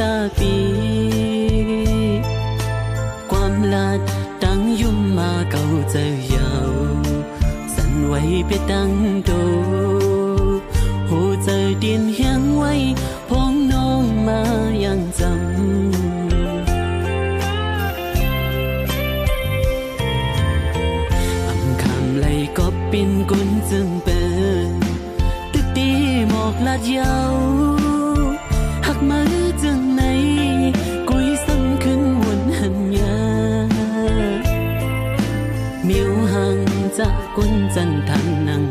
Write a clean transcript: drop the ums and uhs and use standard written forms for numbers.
ตาปีความลาดตั้งยุ่มมาเก่าเจอยาวสั่นไว้ไปตั้งโตหูเจอดินเฮียงไว้พ้องน้องมายังจำอำคำไหลก็ปินกุนจึงเป็นตึกตีหมอกลาดยาวหักมือจึงในกุยซ้ำขึ้นวนหันยามิวหังจากกุนจันทันนัง